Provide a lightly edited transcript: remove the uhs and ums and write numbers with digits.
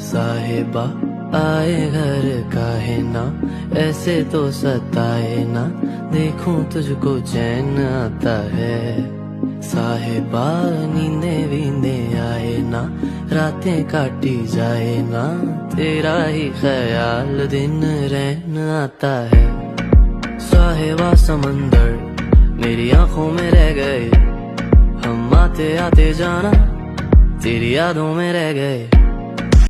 साहिबा आए घर काहे ना, ऐसे तो सताए ना, देखूं तुझको चैन आता है। साहिबा नींदे वींदे आए ना, रातें काटी जाए ना, तेरा ही ख्याल दिन रहन आता है। साहिबा समंदर मेरी आंखों में रह गए, हम आते आते जाना तेरी यादों में रह गए।